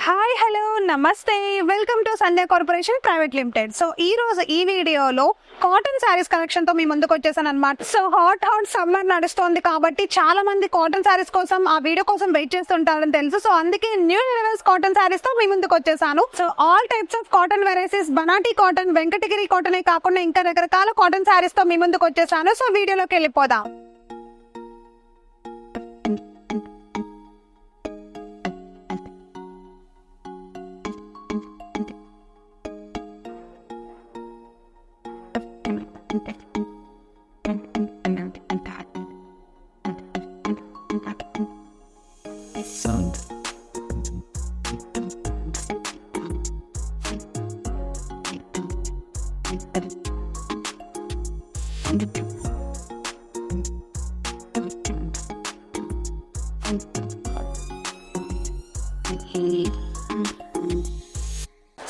Hi hello నమస్తే welcome to Sandhya corporation private limited. So ఈ రోజు ఈ వీడియోలో కాటన్ శారీస్ కలెక్షన్ తో మీ ముందుకు వచ్చేసాను అనమాట. సో హాట్ సమ్మర్ నడుస్తోంది కాబట్టి చాలా మంది కాటన్ శారీస్ కోసం ఆ వీడియో కోసం వెయిట్ చేస్తుంటారని తెలుసు. సో అందుకే న్యూ లెవెల్స్ కాటన్ శారీస్ తో మీ ముందుకు వచ్చేసాను. So all types of cotton varieties, banati cotton, Venkatagiri cotton కాకుండా ఇంకా రకరకాల కాటన్ శారీస్ తో మీ ముందుకు వచ్చేసాను. సో వీడియోలోకి వెళ్ళిపోదాం.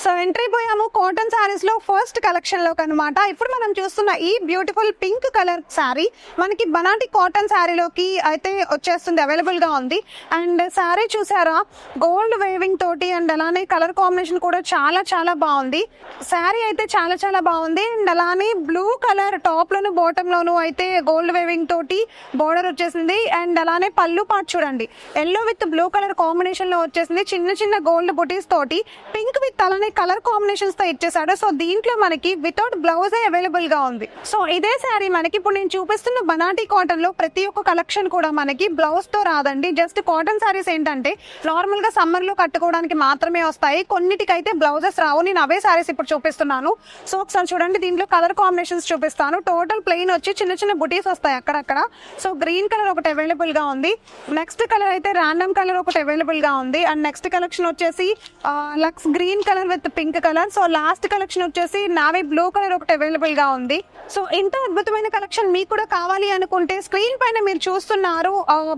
సో ఎంట్రీ పోయాము కాటన్ శారీస్ లో ఫస్ట్ కలెక్షన్ లోకి అనమాట. ఇప్పుడు మనం చూస్తున్న ఈ బ్యూటిఫుల్ పింక్ కలర్ శారీ మనకి బనాటీ కాటన్ శారీలోకి అయితే వచ్చేస్తుంది, అవైలబుల్ గా ఉంది. అండ్ శారీ చూసారా, గోల్డ్ వేవింగ్ తోటి అండ్ అలానే కలర్ కాంబినేషన్ కూడా చాలా చాలా బాగుంది. శారీ అయితే చాలా చాలా బాగుంది. అండ్ అలానే బ్లూ కలర్ టాప్ లోను బాటమ్ లోను అయితే గోల్డ్ వేవింగ్ తోటి బోర్డర్ వచ్చేసింది. అండ్ అలానే పళ్ళు పార్ట్ చూడండి, yellow with blue colour combination లో వచ్చేసింది. చిన్న చిన్న గోల్డ్ బుటీస్ తోటి పింక్ విత్ అలానే కలర్ కాంబినేషన్స్ తో ఇచ్చేసాడు. సో దీంట్లో మనకి వితౌట్ బ్లౌజ్ అవైలబుల్ గా ఉంది. సో ఇదే శారీ మనకి ఇప్పుడు నేను చూపిస్తున్న బనాటీ కాటన్ లో ప్రతి ఒక్క కలెక్షన్ కూడా మనకి బ్లౌజ్ తో రాదండి. జస్ట్ కాటన్ శారీస్ ఏంటంటే నార్మల్ గా సమ్మర్ లో కట్టుకోవడానికి మాత్రమే వస్తాయి, కొన్నిటికైతే బ్లౌజెస్ రావు. నేను అవే శారీస్ ఇప్పుడు చూపిస్తున్నాను. సో ఒకసారి చూడండి, దీంట్లో కలర్ కాంబినేషన్స్ చూపిస్తాను. టోటల్ ప్లెయిన్ వచ్చి చిన్న చిన్న బుటీస్ వస్తాయి అక్కడక్కడ. సో గ్రీన్ కలర్ ఒకటి అవైలబుల్ గా ఉంది. నెక్స్ట్ కలర్ అయితే రాండమ్ కలర్ ఒకటి అవైలబుల్ గా ఉంది. అండ్ నెక్స్ట్ కలెక్షన్ వచ్చేసి lux green colour with pink colour. So last collection వచ్చేసి నావీ బ్లూ కలర్ ఒకటి అవైలబుల్ గా ఉంది. సో ఇంత అద్భుతమైన కలెక్షన్ మీకు కూడా కావాలి అనుకుంటే స్క్రీన్ పైన మీరు చూస్తున్నారు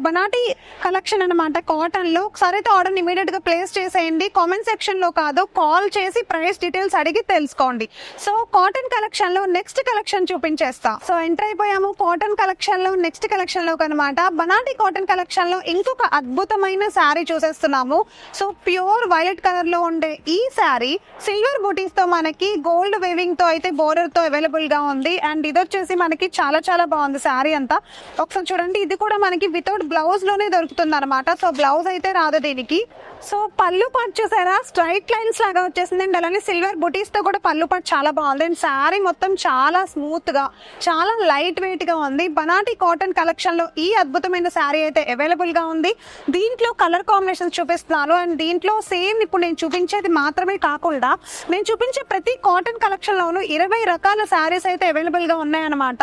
బనాటీ కలెక్షన్ అనమాట కాటన్ లో. ఒకసారి అయితే ఆర్డర్ ఇమీడియట్ గా ప్లేస్ చేసేయండి. కామెంట్ సెక్షన్ లో కాదు, కాల్ చేసి ప్రైస్ డీటెయిల్స్ అడిగి తెలుసుకోండి. సో కాటన్ కలెక్షన్ లో నెక్స్ట్ కలెక్షన్ చూపించేస్తా. సో ఎంటర్ అయిపోయాము కాటన్ కలెక్షన్ లో నెక్స్ట్ కలెక్షన్ లో అనమాట. బనాటీ కాటన్ కలెక్షన్ లో ఇంకొక అద్భుతమైన శారీ చూసేస్తున్నాము. సో ప్యూర్ వైలెట్ కలర్ లో ఉండే ఈ శారీ సిల్వర్ బూటీస్ తో మనకి గోల్డ్ వేవింగ్ తో అయితే బోర్డర్ తో అవైలబుల్ గా ఉంది. అండ్ ఇది వచ్చేసి మనకి చాలా చాలా బాగుంది శారీ అంతా. ఒకసారి చూడండి, ఇది కూడా మనకి వితౌట్ బ్లౌజ్ లోనే దొరుకుతుంది అనమాట. సో బ్లౌజ్ అయితే రాదు దీనికి. సో పళ్ళు పార్ట్ చూసారా, స్ట్రైట్ లైన్స్ లాగా వచ్చేసింది. అండ్ అలానే సిల్వర్ బుటీస్ తో కూడా పళ్ళు పార్ట్ చాలా బాగుంది. అండ్ శారీ మొత్తం చాలా స్మూత్ గా చాలా లైట్ వెయిట్ గా ఉంది. బనాటీ కాటన్ కలెక్షన్ లో ఈ అద్భుతమైన శారీ అయితే అవైలబుల్ గా ఉంది. దీంట్లో కలర్ కాంబినేషన్స్ చూపిస్తున్నాను. అండ్ దీంట్లో సేమ్ ఇప్పుడు నేను చూపించేది మాత్రమే కాకుండా నేను చూపించే ప్రతి కాటన్ కలెక్షన్ లోను 20 రకాల శారీస్ అయితే అవైలబుల్ గా ఉన్నాయన్నమాట.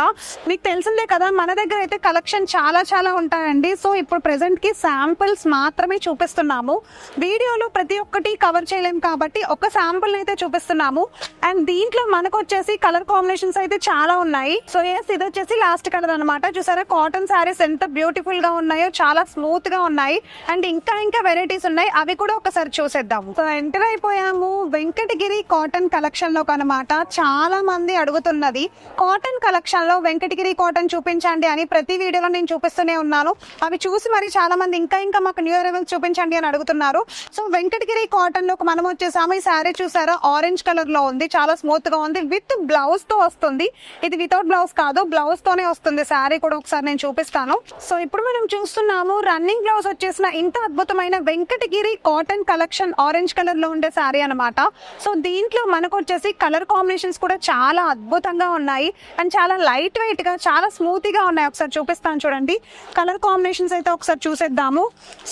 మీకు తెలిసిందే కదా, మన దగ్గర అయితే కలెక్షన్ చాలా చాలా ఉంటాయండి. సో ఇప్పుడు ప్రెసెంట్ కి శాంపిల్స్ మాత్రమే చూపిస్తున్నాము. వీడియోలో ప్రతి ఒక్కటి కవర్ చేయలేము కాబట్టి ఒక శాంపుల్ అయితే చూపిస్తున్నాము. అండ్ దీంట్లో మనకు వచ్చేసి కలర్ కాంబినేషన్స్ అయితే చాలా ఉన్నాయి. సో ఎస్, ఇది వచ్చేసి లాస్ట్ కలర్ అనమాట. చూసారా కాటన్ శారీస్ ఎంత బ్యూటిఫుల్ గా ఉన్నాయో, చాలా స్మూత్ గా ఉన్నాయి. అండ్ ఇంకా ఇంకా వెరైటీస్ ఉన్నాయి, అవి కూడా ఒకసారి చూసేద్దాము. సో ఎంటర్ అయిపోయాము వెంకటగిరి కాటన్ కలెక్షన్ లో అనమాట. చాలా మంది అడుగుతున్నది కాటన్ కలెక్షన్ లో వెంకటగిరి కాటన్ చూపించండి అని ప్రతి వీడియోలో నేను చూపిస్తూనే ఉన్నాను. అవి చూసి మరి చాలా మంది ఇంకా ఇంకా మాకు న్యూ అరైవల్స్ చూపించండి అని అడుగుతున్నారు. సో వెంకటగిరి కాటన్ లో మనం వచ్చేసాము. ఈ శారీ చూసారా, ఆరెంజ్ కలర్ లో ఉంది, చాలా స్మూత్ గా ఉంది. విత్ బ్లౌజ్ తో వస్తుంది. ఇది వితౌట్ బ్లౌజ్ కాదు, బ్లౌజ్ తోనే వస్తుంది శారీ కూడా. ఒకసారి నేను చూపిస్తాను. సో ఇప్పుడు మనం చూస్తున్నాము రన్నింగ్ బ్లౌజ్ వచ్చేసిన ఇంత అద్భుతమైన Venkatagiri cotton collection orange colour లో ఉండే శారీ అనమాట. సో దీంట్లో మనకు వచ్చేసి కలర్ కాంబినేషన్స్ కూడా చాలా అద్భుతంగా ఉన్నాయి. అండ్ చాలా లైట్ వెయిట్ గా చాలా స్మూత్ గా ఉన్నాయి. ఒకసారి చూపిస్తాను చూడండి, కలర్ కాంబినేషన్స్ అయితే ఒకసారి చూసేద్దాము.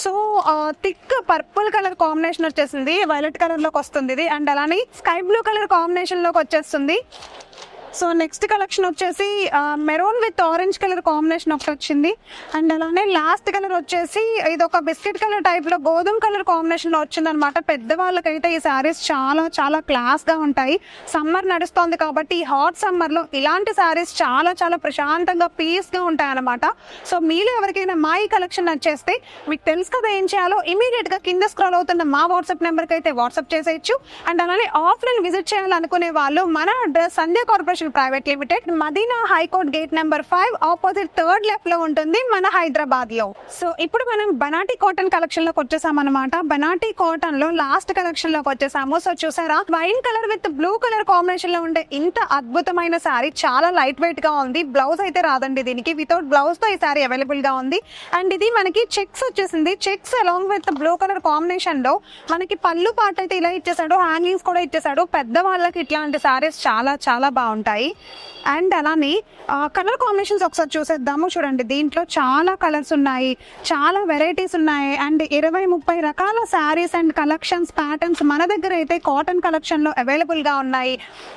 So thick purple colour combination వచ్చేసింది, వైలెట్ కలర్ లోకి వస్తుంది ఇది. అండ్ అలానే స్కై బ్లూ కలర్ కాంబినేషన్ లోకి వచ్చేస్తుంది. సో నెక్స్ట్ కలెక్షన్ వచ్చేసి maroon with orange colour combination ఒకటి వచ్చింది. అండ్ అలానే లాస్ట్ కలర్ వచ్చేసి ఇది ఒక బిస్కెట్ కలర్ టైప్ లో గోధుమ కలర్ కాంబినేషన్ లో వచ్చింది అనమాట. పెద్దవాళ్ళకైతే ఈ శారీస్ చాలా చాలా క్లాస్ గా ఉంటాయి. సమ్మర్ నడుస్తోంది కాబట్టి ఈ హాట్ సమ్మర్ లో ఇలాంటి శారీస్ చాలా చాలా ప్రశాంతంగా పీస్ గా ఉంటాయి అనమాట. సో మీలో ఎవరికైనా మా ఈ కలెక్షన్ నచ్చేస్తే మీకు తెలుసు కదా ఏం చేయాలో, ఇమీడియట్ గా కింద స్క్రోల్ అవుతున్న మా వాట్సాప్ నెంబర్ కి అయితే వాట్సాప్ చేసేయచ్చు. అండ్ అలానే ఆఫ్లైన్ విజిట్ చేయాలనుకునే వాళ్ళు మన address Sandhya corporation corporation private limited, Madina high court gate number 5 opposite third left లో ఉంటుంది మన హైదరాబాద్ లో. సో ఇప్పుడు మనం బనాటి కాటన్ కలెక్షన్ లోకి వచ్చేసాం అనమాట. బనాటి కాటన్ లో లాస్ట్ కలెక్షన్ లోకి వచ్చేసాము. సో చూసారా, wine colour with blue colour combination లో ఉండే ఇంత అద్భుతమైన శారీ చాలా లైట్ వెయిట్ గా ఉంది. బ్లౌజ్ అయితే రాదండి దీనికి, వితౌట్ బ్లౌజ్ తో ఈ శారీ అవైలబుల్ గా ఉంది. అండ్ ఇది మనకి చెక్స్ వచ్చేసింది. Checks along with blue colour combination లో మనకి పళ్ళు పాట అయితే ఇలా ఇచ్చేసాడు, హ్యాంగింగ్స్ కూడా ఇచ్చేసాడు. పెద్ద వాళ్ళకి ఇట్లాంటి సారీస్ చాలా చాలా బాగుంటాయి. అండ్ అలానే కలర్ కాంబినేషన్స్ ఒకసారి చూసేద్దాము. చూడండి, దీంట్లో చాలా కలర్స్ ఉన్నాయి, చాలా వెరైటీస్ ఉన్నాయి. అండ్ 20-30 రకాల శారీస్ అండ్ కలెక్షన్స్ ప్యాటర్న్స్ మన దగ్గర అయితే కాటన్ కలెక్షన్ లో అవైలబుల్ గా ఉన్నాయి.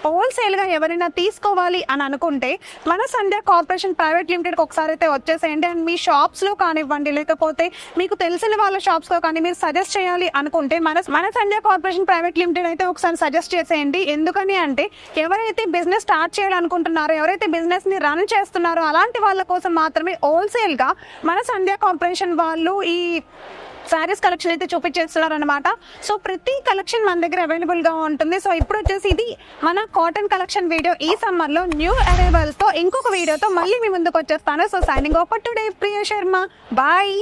హోల్సేల్ గా ఎవరైనా తీసుకోవాలి అని అనుకుంటే మన సంధ్య కార్పొరేషన్ ప్రైవేట్ లిమిటెడ్ ఒకసారి అయితే వచ్చేసేయండి. అండ్ మీ షాప్స్ లో కానివ్వండి, లేకపోతే మీకు తెలిసిన వాళ్ళ షాప్స్ లో కానీ మీరు సజెస్ట్ చేయాలి అనుకుంటే మన సంధ్య కార్పొరేషన్ ప్రైవేట్ లిమిటెడ్ అయితే ఒకసారి సజెస్ట్ చేసేయండి. ఎందుకని అంటే ఎవరైతే బిజినెస్ స్టార్ట్ చేయాలనుకుంటున్నారో, ఎవరైతే బిజినెస్ ని రన్ చేస్తున్నారో అలాంటి వాళ్ళ కోసం మాత్రమే హోల్సేల్ గా మన సంధ్య కార్పొరేషన్ వాళ్ళు ఈ శారీస్ కలెక్షన్ అయితే చూపించేస్తున్నారు అనమాట. సో ప్రతి కలెక్షన్ మన దగ్గర అవైలబుల్ గా ఉంటుంది. సో ఇప్పుడు వచ్చేసి ఇది మన కాటన్ కలెక్షన్ వీడియో. ఈ సమ్మర్ లో న్యూ అరైవల్స్ తో ఇంకొక వీడియోతో మళ్ళీ మీ ముందుకు వచ్చేస్తాను. So signing off today, Priya Sharma. Bye.